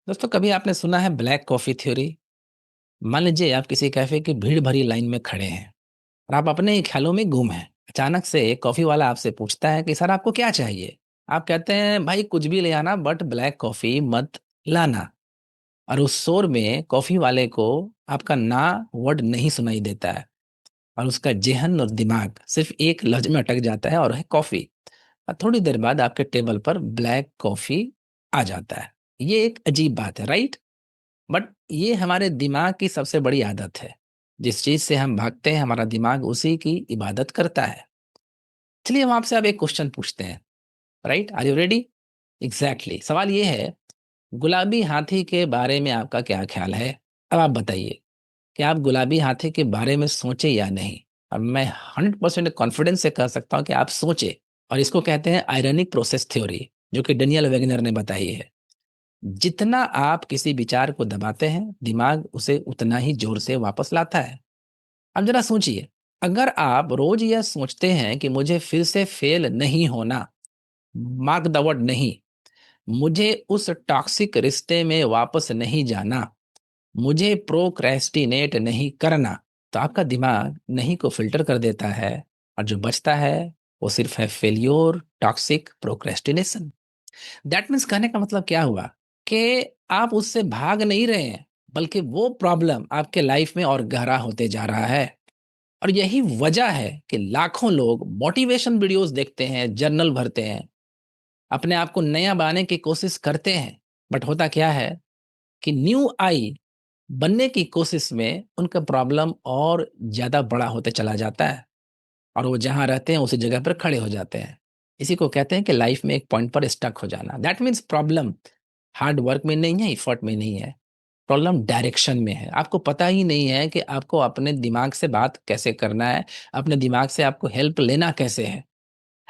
दोस्तों कभी आपने सुना है ब्लैक कॉफी थ्योरी। मान लीजिए आप किसी कैफे की भीड़ भरी लाइन में खड़े हैं और आप अपने ही ख्यालों में गुम हैं। अचानक से एक कॉफी वाला आपसे पूछता है कि सर आपको क्या चाहिए। आप कहते हैं भाई कुछ भी ले आना बट ब्लैक कॉफी मत लाना। और उस शोर में कॉफी वाले को आपका ना वर्ड नहीं सुनाई देता है और उसका जेहन और दिमाग सिर्फ एक लफ्ज में अटक जाता है और है कॉफी। और थोड़ी देर बाद आपके टेबल पर ब्लैक कॉफी आ जाता है। ये एक अजीब बात है, राइट? बट ये हमारे दिमाग की सबसे बड़ी आदत है। जिस चीज से हम भागते हैं हमारा दिमाग उसी की इबादत करता है। चलिए हम आपसे अब एक क्वेश्चन पूछते हैं। Right, are you ready? Exactly, सवाल ये है, गुलाबी हाथी के बारे में आपका क्या ख्याल है? अब आप बताइए कि आप गुलाबी हाथी के बारे में सोचे या नहीं। अब मैं 100% कॉन्फिडेंस से कह सकता हूँ कि आप सोचे। और इसको कहते हैं आयरनिक प्रोसेस थ्योरी, जो कि डेनियल वेगनर ने बताई है। जितना आप किसी विचार को दबाते हैं दिमाग उसे उतना ही जोर से वापस लाता है। अब जरा सोचिए, अगर आप रोज यह सोचते हैं कि मुझे फिर से फेल नहीं होना, मार्क द वर्ड नहीं, मुझे उस टॉक्सिक रिश्ते में वापस नहीं जाना, मुझे प्रोक्रेस्टिनेट नहीं करना, तो आपका दिमाग नहीं को फिल्टर कर देता है और जो बचता है वो सिर्फ है failure, toxic procrastination. That means कहने का मतलब क्या हुआ कि आप उससे भाग नहीं रहे हैं, बल्कि वो प्रॉब्लम आपके लाइफ में और गहरा होते जा रहा है। और यही वजह है कि लाखों लोग मोटिवेशन वीडियोस देखते हैं, जर्नल भरते हैं, अपने आप को नया बनाने की कोशिश करते हैं। बट होता क्या है कि न्यू आई बनने की कोशिश में उनका प्रॉब्लम और ज्यादा बड़ा होते चला जाता है और वो जहां रहते हैं उसी जगह पर खड़े हो जाते हैं। इसी को कहते हैं कि लाइफ में एक पॉइंट पर स्टक हो जाना। That means problem hard work में नहीं है, इफर्ट में नहीं है, प्रॉब्लम डायरेक्शन में है। आपको पता ही नहीं है कि आपको अपने दिमाग से बात कैसे करना है, अपने दिमाग से आपको हेल्प लेना कैसे है।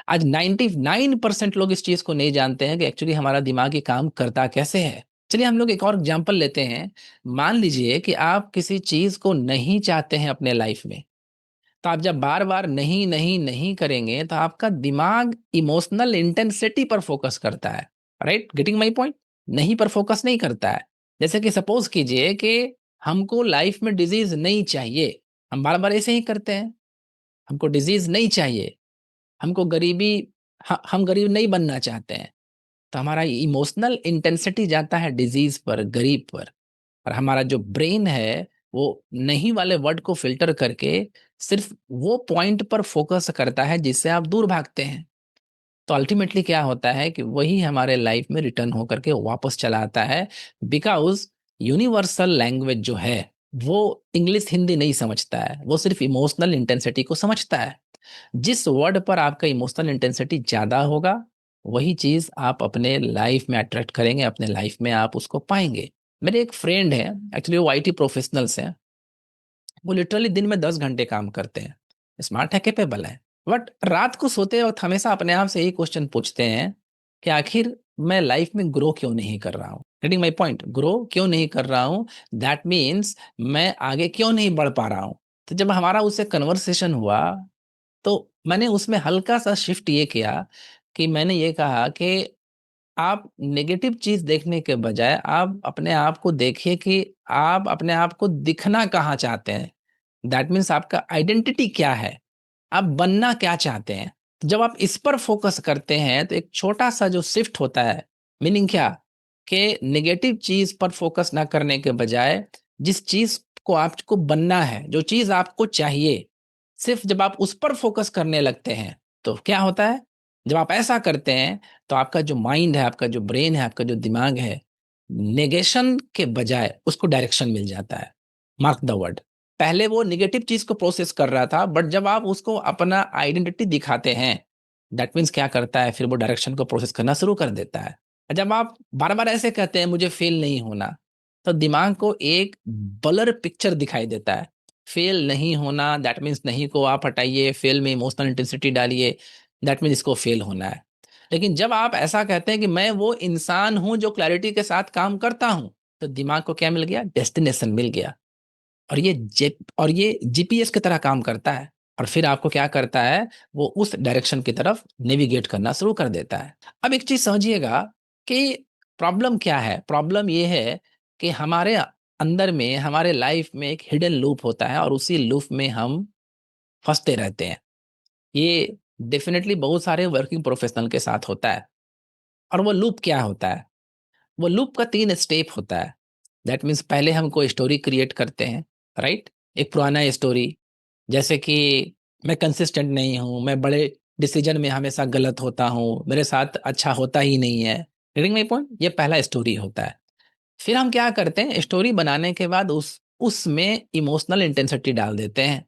आज 99% लोग इस चीज को नहीं जानते हैं कि एक्चुअली हमारा दिमाग ये काम करता कैसे है। चलिए हम लोग एक और एग्जांपल लेते हैं। मान लीजिए कि आप किसी चीज को नहीं चाहते हैं अपने लाइफ में, तो आप जब बार बार नहीं नहीं नहीं करेंगे तो आपका दिमाग इमोशनल इंटेंसिटी पर फोकस करता है। Right, getting my point? नहीं पर फोकस नहीं करता है। जैसे कि सपोज कीजिए कि हमको लाइफ में डिजीज नहीं चाहिए, हम बार बार ऐसे ही करते हैं। हमको डिजीज नहीं चाहिए, हमको गरीबी, हम गरीब नहीं बनना चाहते हैं, तो हमारा इमोशनल इंटेंसिटी जाता है डिजीज पर, गरीब पर। और हमारा जो ब्रेन है वो नहीं वाले वर्ड को फिल्टर करके सिर्फ वो पॉइंट पर फोकस करता है जिससे आप दूर भागते हैं। तो अल्टीमेटली क्या होता है कि वही हमारे लाइफ में रिटर्न होकर के वापस चला आता है। बिकॉज यूनिवर्सल लैंग्वेज जो है वो इंग्लिश हिंदी नहीं समझता है, वो सिर्फ इमोशनल इंटेंसिटी को समझता है। जिस वर्ड पर आपका इमोशनल इंटेंसिटी ज्यादा होगा वही चीज आप अपने लाइफ में अट्रैक्ट करेंगे, अपने लाइफ में आप उसको पाएंगे। मेरे एक फ्रेंड है, एक्चुअली वो आईटी प्रोफेशनल्स हैं। वो लिटरली दिन में 10 घंटे काम करते हैं, स्मार्ट है, कैपेबल है। बट रात को सोते वक्त हमेशा अपने आप से यही क्वेश्चन पूछते हैं कि आखिर मैं लाइफ में ग्रो क्यों नहीं कर रहा हूँ। Getting my point? ग्रो क्यों नहीं कर रहा हूँ, दैट मीन्स मैं आगे क्यों नहीं बढ़ पा रहा हूँ। तो जब हमारा उससे कन्वर्सेशन हुआ तो मैंने उसमें हल्का सा शिफ्ट ये किया कि मैंने ये कहा कि आप नेगेटिव चीज देखने के बजाय आप अपने आप को देखिए कि आप अपने आप को दिखना कहाँ चाहते हैं। दैट मीन्स आपका आइडेंटिटी क्या है, आप बनना क्या चाहते हैं। तो जब आप इस पर फोकस करते हैं तो एक छोटा सा जो शिफ्ट होता है, मीनिंग क्या, कि नेगेटिव चीज पर फोकस ना करने के बजाय जिस चीज को आपको बनना है, जो चीज आपको चाहिए, सिर्फ जब आप उस पर फोकस करने लगते हैं तो क्या होता है, जब आप ऐसा करते हैं तो आपका जो माइंड है, आपका जो ब्रेन है, आपका जो दिमाग है, नेगेशन के बजाय उसको डायरेक्शन मिल जाता है। Mark the word. पहले वो निगेटिव चीज को प्रोसेस कर रहा था बट जब आप उसको अपना आइडेंटिटी दिखाते हैं, दैट मीन्स क्या करता है, फिर वो डायरेक्शन को प्रोसेस करना शुरू कर देता है। जब आप बार बार ऐसे कहते हैं मुझे फेल नहीं होना, तो दिमाग को एक ब्लर पिक्चर दिखाई देता है। फेल नहीं होना दैट मीन्स नहीं को आप हटाइए, फेल में इमोशनल इंटेंसिटी डालिए, दैट मीन्स इसको फेल होना है। लेकिन जब आप ऐसा कहते हैं कि मैं वो इंसान हूं जो क्लैरिटी के साथ काम करता हूं, तो दिमाग को क्या मिल गया, डेस्टिनेशन मिल गया। और ये जीपीएस की तरह काम करता है और फिर आपको क्या करता है, वो उस डायरेक्शन की तरफ नेविगेट करना शुरू कर देता है। अब एक चीज समझिएगा कि प्रॉब्लम क्या है? प्रॉब्लम ये है कि हमारे अंदर में, हमारे लाइफ में एक हिडन लूप होता है और उसी लूप में हम फंसते रहते हैं। ये डेफिनेटली बहुत सारे वर्किंग प्रोफेशनल के साथ होता है। और वो लूप क्या होता है? वो लूप का 3 स्टेप होता है। दैट मीन्स पहले हम कोई स्टोरी क्रिएट करते हैं, राइट? एक पुराना स्टोरी, जैसे कि मैं कंसिस्टेंट नहीं हूँ, मैं बड़े डिसीजन में हमेशा गलत होता हूँ, मेरे साथ अच्छा होता ही नहीं है। Getting my point? ये पहला स्टोरी होता है। फिर हम क्या करते हैं, स्टोरी बनाने के बाद उसमें इमोशनल इंटेंसिटी डाल देते हैं,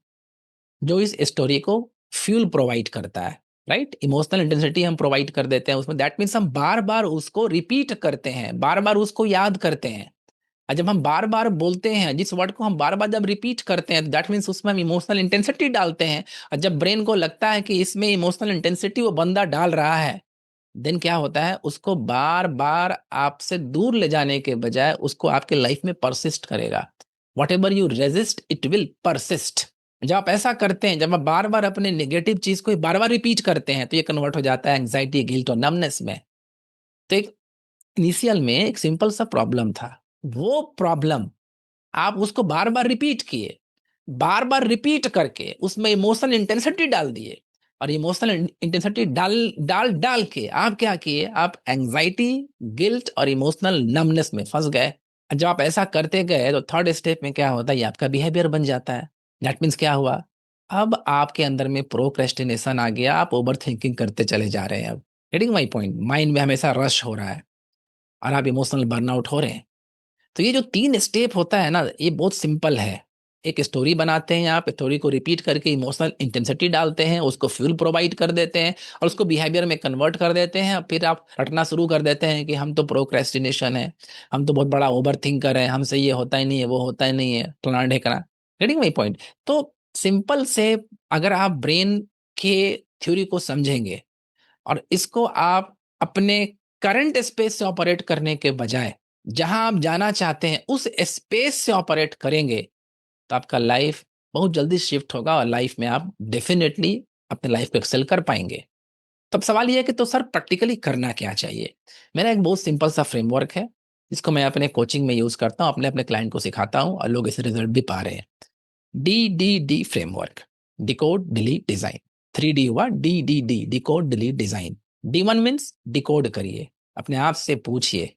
जो इस स्टोरी को फ्यूल प्रोवाइड करता है, राइट? इमोशनल इंटेंसिटी हम प्रोवाइड कर देते हैं उसमें। दैट मीन्स हम बार बार उसको रिपीट करते हैं, बार बार उसको याद करते हैं। और जब हम बार बार बोलते हैं, जिस वर्ड को हम बार बार जब रिपीट करते हैं, दैट मीन्स उसमें हम इमोशनल इंटेंसिटी डालते हैं। और जब ब्रेन को लगता है कि इसमें इमोशनल इंटेंसिटी वो बंदा डाल रहा है, देन क्या होता है, उसको बार बार आपसे दूर ले जाने के बजाय उसको आपके लाइफ में परसिस्ट करेगा। What ever you resist it will persist. जब आप ऐसा करते हैं, जब आप बार बार अपने नेगेटिव चीज को बार बार रिपीट करते हैं, तो ये कन्वर्ट हो जाता है एंग्जाइटी, गिल्ट और नमनेस में। तो एक इनिशियल में एक सिंपल सा प्रॉब्लम था, वो प्रॉब्लम आप उसको बार बार रिपीट किए, बार बार रिपीट करके उसमें इमोशनल इंटेंसिटी डाल दिए। और इमोशनल इंटेंसिटी डाल डाल डाल के आप क्या किए, आप एंग्जाइटी, गिल्ट और इमोशनल नमनेस में फंस गए। जब आप ऐसा करते गए, तो थर्ड स्टेप में क्या होता है, ये आपका बिहेवियर बन जाता है। दैट मीन्स क्या हुआ, अब आपके अंदर में प्रोक्रेस्टिनेशन आ गया, आप ओवर थिंकिंग करते चले जा रहे हैं। अब गेटिंग माई पॉइंट? माइंड में हमेशा रश हो रहा है और आप इमोशनल बर्नआउट हो रहे हैं। तो ये जो 3 स्टेप होता है ना, ये बहुत सिंपल है। एक स्टोरी बनाते हैं, आप स्टोरी को रिपीट करके इमोशनल इंटेंसिटी डालते हैं, उसको फ्यूल प्रोवाइड कर देते हैं और उसको बिहेवियर में कन्वर्ट कर देते हैं। फिर आप रटना शुरू कर देते हैं कि हम तो प्रोक्रेस्टिनेशन है, हम तो बहुत बड़ा ओवर थिंकर है, हमसे ये होता ही नहीं है, वो होता ही नहीं है, फलाना ढेकना। Getting my point? तो सिंपल से, अगर आप ब्रेन के थ्योरी को समझेंगे और इसको आप अपने करंट स्पेस से ऑपरेट करने के बजाय जहां आप जाना चाहते हैं उस स्पेस से ऑपरेट करेंगे, तो आपका लाइफ बहुत जल्दी शिफ्ट होगा और लाइफ में आप डेफिनेटली अपने लाइफ को एक्सेल कर पाएंगे। तब सवाल ये है कि तो सर प्रैक्टिकली करना क्या चाहिए? मेरा एक बहुत सिंपल सा फ्रेमवर्क है, जिसको मैं अपने कोचिंग में यूज करता हूँ, अपने अपने क्लाइंट को सिखाता हूँ और लोग इससे रिजल्ट भी पा रहे हैं। DDD framework, decode delete design. 3D हुआ DDD, decode delete design. D1 means decode करिए, अपने आप से पूछिए,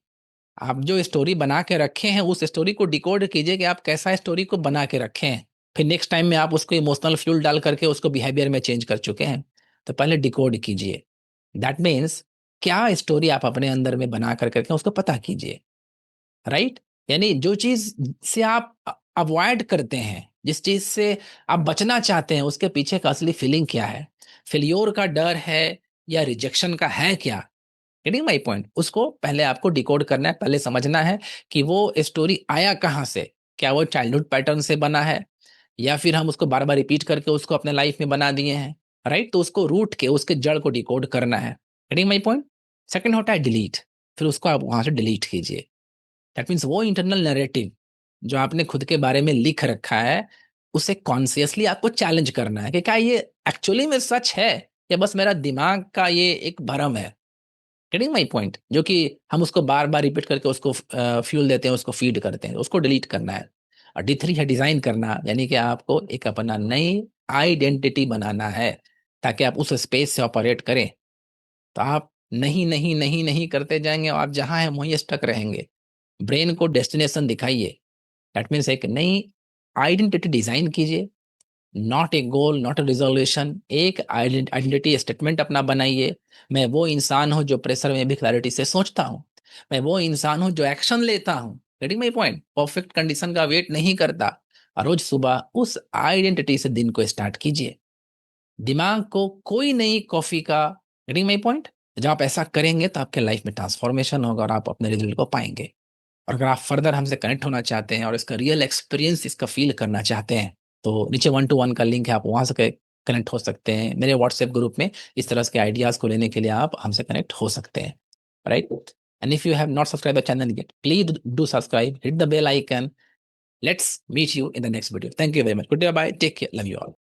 आप जो स्टोरी बना के रखे हैं उस स्टोरी को डिकोड कीजिए कि आप कैसा स्टोरी को बना के रखे हैं। फिर नेक्स्ट टाइम में आप उसको इमोशनल फ्यूल डाल करके उसको बिहेवियर में चेंज कर चुके हैं, तो पहले डिकोड कीजिए। दैट मीन्स क्या स्टोरी आप अपने अंदर में बना कर करके उसको पता कीजिए, राइट? यानी जो चीज से आप अवॉइड करते हैं, जिस चीज से आप बचना चाहते हैं, उसके पीछे का असली फीलिंग क्या है? फेल्योर का डर है या रिजेक्शन का है क्या? Getting my point? उसको पहले आपको डिकोड करना है, पहले समझना है कि वो स्टोरी आया कहाँ से। क्या वो चाइल्डहुड पैटर्न से बना है, या फिर हम उसको बार बार रिपीट करके उसको अपने लाइफ में बना दिए हैं, राइट? तो उसको रूट के, उसके जड़ को डिकोड करना है। Getting my point? सेकंड होता है डिलीट। फिर उसको आप वहां से डिलीट कीजिए। दैट मीन्स वो इंटरनल नैरेटिव जो आपने खुद के बारे में लिख रखा है, उसे कॉन्शियसली आपको चैलेंज करना है कि क्या ये एक्चुअली में सच है, या बस मेरा दिमाग का ये एक भ्रम है। Getting my point? जो कि हम उसको बार बार रिपीट करके उसको फ्यूल देते हैं, उसको फीड करते हैं, उसको डिलीट करना है। और D3 है डिजाइन करना, यानी कि आपको एक अपना नई आइडेंटिटी बनाना है, ताकि आप उस स्पेस से ऑपरेट करें। तो आप नहीं नहीं नहीं नहीं करते जाएंगे और आप जहां हैं वहीं स्टक रहेंगे। ब्रेन को डेस्टिनेशन दिखाइए। दैट मीन्स एक नई आइडेंटिटी डिजाइन कीजिए। Not a goal, not a resolution, एक आइडेंटिटी स्टेटमेंट अपना बनाइए। मैं वो इंसान हूँ जो प्रेशर में भी क्लैरिटी से सोचता हूँ। मैं वो इंसान हूँ जो एक्शन लेता हूँ। Getting my point? Perfect condition का वेट नहीं करता। और रोज सुबह उस आइडेंटिटी से दिन को स्टार्ट कीजिए। दिमाग को कोई नई कॉफी का। Getting my point? जब आप ऐसा करेंगे तो आपके लाइफ में ट्रांसफॉर्मेशन होगा और आप अपने रिजल्ट को पाएंगे। और अगर आप फर्दर हमसे कनेक्ट होना चाहते हैं और इसका रियल एक्सपीरियंस इसका फील करना चाहते हैं, तो नीचे 1-to-1 का लिंक है, आप वहां से कनेक्ट हो सकते हैं। मेरे व्हाट्सएप ग्रुप में इस तरह के आइडियाज को लेने के लिए आप हमसे कनेक्ट हो सकते हैं, right? And if you have not subscribe the channel yet, please do subscribe, hit the bell icon. Let's meet you in the next video. Thank you very much. Good day, bye, take care, love you all.